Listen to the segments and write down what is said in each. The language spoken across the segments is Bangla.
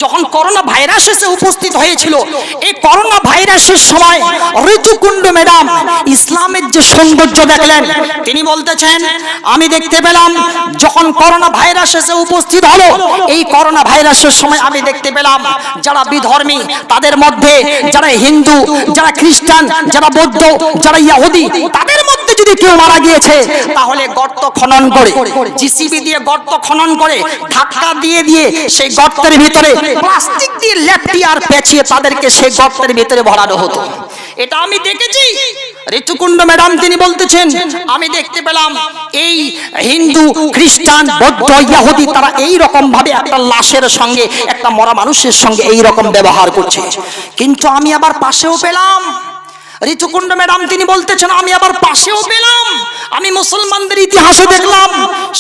যখন করোনা ভাইরাস এসে উপস্থিত হয়েছিল, এই করোনা ভাইরাসের সময় ঋতুকুণ্ড ম্যাডাম ইসলামের যে সৌন্দর্য দেখলেন, তিনি বলতেছেন আমি দেখতে পেলাম যখন করোনা ভাইরাস এসে উপস্থিত হলো, এই করোনা ভাইরাসের সময় আমি দেখতে পেলাম যারা বিধর্মী, তাদের মধ্যে যারা হিন্দু, যারা খ্রিস্টান, যারা বৌদ্ধ, যারা ইহুদি, তাদের মধ্যে যদি কেউ মারা গিয়েছে তাহলে গর্ত খনন করে, জিসিবি দিয়ে গর্ত খনন করে ধাক্কা দিয়ে দিয়ে সেই গর্তের ভিতরে প্লাস্টিক দিয়ে লেপটি আর পেঁচিয়ে তাদেরকে সেই গর্তের ভিতরে ভরানো হতো। এটা আমি দেখেছি। ঋতুকুণ্ড ম্যাডাম তিনি বলতেছেন আমি দেখতে পেলাম এই হিন্দু, খ্রিস্টান, বৌদ্ধ, ইহুদি তারা এই রকম ভাবে একটা লাশের সঙ্গে, একটা মরা মানুষের সঙ্গে এই রকম ব্যবহার করছে। কিন্তু আমি আবার পাশেও পেলাম, ঋতুকুণ্ড ম্যাডাম তিনি বলতেছেন আমি আবার পাশেও পেলাম, আমি মুসলমানদের ইতিহাসে দেখলাম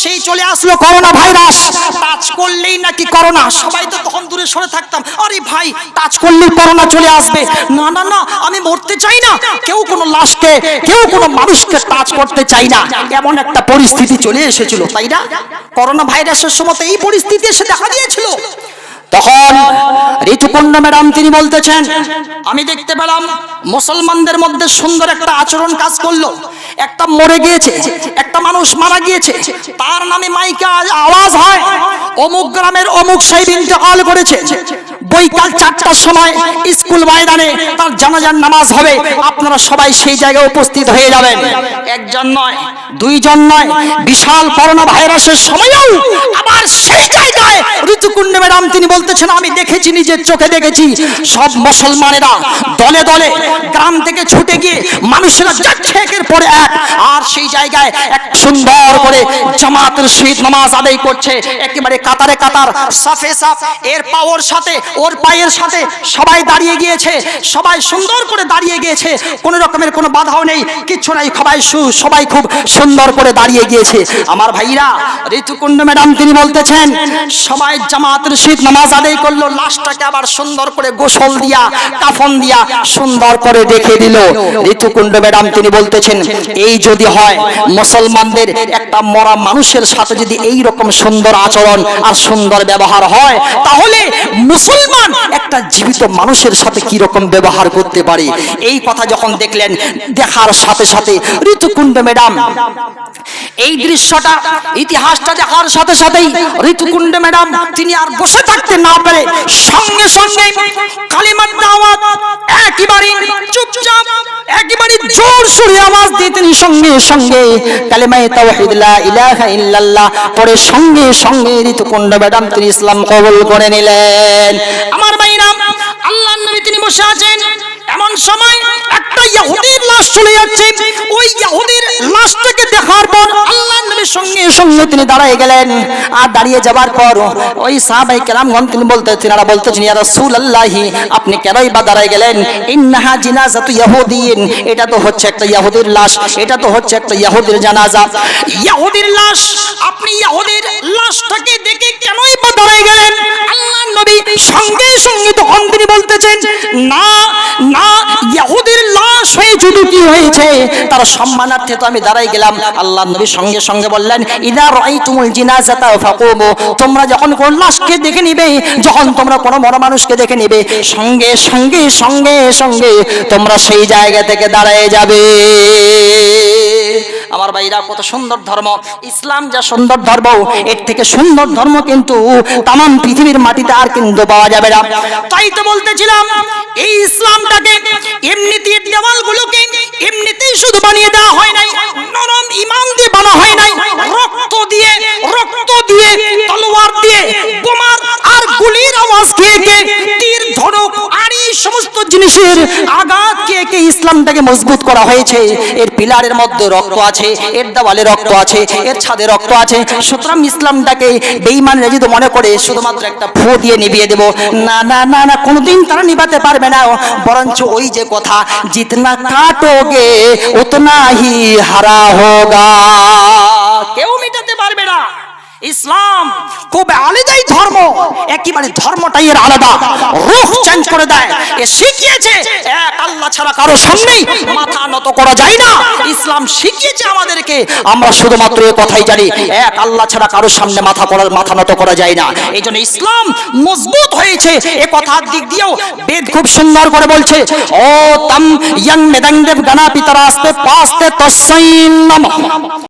সেই চলে আসলো করোনা ভাইরাস, টাচ করলেই নাকি করোনা। সবাই তো তখন দূরে সরে থাকতাম, আরে ভাই টাচ করলেই করোনা চলে আসবে, না না না আমি মরতে চাই না, কেউ কোনো লাশকে, কেউ কোনো মানুষকে টাচ করতে চাই না, এমন একটা পরিস্থিতি চলে এসেছিল, তাই না? করোনা ভাইরাসের সময় এই পরিস্থিতি এসে দেখা দিয়েছিল। তখন ঋতুকুণ্ড ম্যাডাম তিনি বলতেছেন আমি দেখতে পেলাম মুসলমানদের মধ্যে সুন্দর একটা আচরণ কাজ করলো। একটা মরে গিয়েছে, একটা মানুষ মারা গিয়েছে, তার নামে মাইকে আওয়াজ হয় অমুক গ্রামের অমুক সাহেব ইন্তেকাল করেছে, বৈকাল 4টার সময় স্কুল ময়দানে তার জানাজার নামাজ হবে, আপনারা সবাই সেই জায়গায় উপস্থিত হয়ে যাবেন। একজন নয়, দুইজন নয়, বিশাল করোনা ভাইরাসের সময়ও আবার সেই জায়গায় ঋতুকুণ্ড ম্যাডাম তিনি বলতেছেন আমি দেখেছি, নিজের চোখে দেখেছি, সব মুসলমানেরা দলে দলে গ্রাম থেকে ছুটে গিয়ে মানুষেরা যাচ্ছে একের পর এক, আর সেই জায়গায় এক সুন্দর করে জামাতের সহিত নামাজ আদায় করছে, একেবারে কাতারে কাতার, সাফে সাফ, এর পাওয়ার সাথে ওর পায়ের সাথে সবাই দাঁড়িয়ে গিয়েছে, সবাই সুন্দর করে দাঁড়িয়ে গিয়েছে, কোনো রকমের কোনো বাধাও নেই, কিচ্ছু নাই, সবাই খুব সুন্দর করে দাঁড়িয়ে গিয়েছে। আমার ভাইরা, ঋতুকুণ্ড ম্যাডাম তিনি বলতেছেন সবাই জামাতের সহিত নামাজ আদায় করলো, লাশটাকে আবার সুন্দর করে গোসল দিয়া, কাফন দিয়া সুন্দর করে রেখে দিল। ঋতুকুণ্ড ম্যাডাম তিনি বলতেছেন এই যদি হয় মুসলমানদের একটা মরা মানুষের সাথে যদি এই রকম সুন্দর আচরণ আর সুন্দর ব্যবহার হয়, তাহলে মুসলমান একটা জীবিত মানুষের সাথে কি রকম ব্যবহার করতে পারে। এই কথা যখন দেখলেন, দেখার সাথে সাথে ঋতুকুণ্ড ম্যাডাম এই দৃশ্যটা, ইতিহাসটা দেখার সাথে সাথেই ঋতুকুণ্ড ম্যাডাম তিনি আর বসে থাকতে না পেরে সঙ্গে সঙ্গে কালিমার দাওয়াত একেবারে চুপচাপ, একেবারে জোর সুরে আওয়াজ দিয়ে তিনি সঙ্গে সঙ্গে কালিমায়ে তাওহীদ লা ইলাহা ইল্লাল্লাহ পড়ে সঙ্গে সঙ্গে ঋতুকুণ্ড ম্যাডাম তিনি ইসলাম কবুল করে নিলেন। আমার ভাইরা, আল্লাহর নবী তিনি বসে আছেন, এমন সময় একটা ইহুদির লাশ চলে যাচ্ছে, ওই ইহুদির লাশটাকে দেখার পর আল্লাহর নবীর সঙ্গে সঙ্গে তিনি দাঁড়িয়ে গেলেন। আর দাঁড়িয়ে যাবার পর ওই সাহাবায়ে কেরামগণ তিনি বলতেছেন ইয়া রাসূলুল্লাহ আপনি কেনই বা দাঁড়িয়ে গেলেন? ইন্নাহা জিনাজাতু ইহুদিন, এটা তো হচ্ছে একটা ইহুদির লাশ, এটা তো হচ্ছে একটা ইহুদির জানাজা। ইহুদির লাশ, আপনি ইহুদির লাশটাকে দেখে কেনই বা দাঁড়িয়ে গেলেন? আল্লাহর নবী সঙ্গে সঙ্গে তখন তিনি বলতেছেন না না, ইহুদির লাশ হয়ে যদি কি হয়েছে তার সম্মানার্থে তো আমি দাঁড়াই গেলাম। আল্লাহর নবী সঙ্গে সঙ্গে বললেন ইদা রাআইতুমুল জিনাজাতা ফাকুমু, তোমরা যখন কোন লাশকে দেখে নিবে, যখন তোমরা কোনো মরা মানুষকে দেখে নিবে, সঙ্গে সঙ্গে সঙ্গে সঙ্গে তোমরা সেই জায়গা থেকে দাঁড়িয়ে যাবে। আমার ভাইরা, কত সুন্দর ধর্ম ইসলাম, যা সুন্দর ধর্ম, এর থেকে সুন্দর ধর্ম কিন্তু তাম পৃথিবীর মাটিতে আর কিন্তু পাওয়া যাবে না। তাই তো বলতেছিলাম এই ইসলামটাকে এমনিতে দেওয়ালগুলোকে এমনিতেই শুধু বানিয়ে দেওয়া হয় নাই, নরম ইমান দিয়ে বানা হয় নাই, রক্ত দিয়ে তলোয়ার দিয়ে, বোমার আর গুলির আওয়াজ খেয়ে তীর ধনুক আর এই সমস্ত জিনিসের আঘাত খেয়ে ইসলামটাকে মজবুত করা হয়েছে। এর পিলারের মধ্যে রক্ত আছে, এর দেওয়ালে রক্ত আছে, এর ছাদে রক্ত আছে। সুতরাং ইসলামটাকে বেঈমানরা যদি মনে করে শুধুমাত্র একটা ফু দিয়ে নিভিয়ে দেব, না না না না, কোনোদিন তারা নিভাতে পারবে না। বরঞ্চ ওই যে কথা জিতনা কাটোগে উতনা হি হারা হোগা, কেউ মিটাতে পারবে না। ইসলাম খুব আলাদাই ধর্ম, একেবারে ধর্মটাই এর আলাদা, রূহ চেঞ্জ করে দেয়। এ শিখিয়েছে এক আল্লাহ ছাড়া কারো সামনেই মাথা নত করা যায় না। ইসলাম শিখিয়েছে আমাদেরকে, আমরা শুধুমাত্র এই কথাই জানি, এক আল্লাহ ছাড়া কারো সামনে মাথা নত করা যায় না। এই জন্য ইসলাম মজবুত হয়েছে। এ কথার দিক দিয়েও বেদ খুব সুন্দর করে বলছে, ও তাম ইয়াং মেদাং দেব গানা পিতারা আস্তে পাস্তে তসাইন নাম।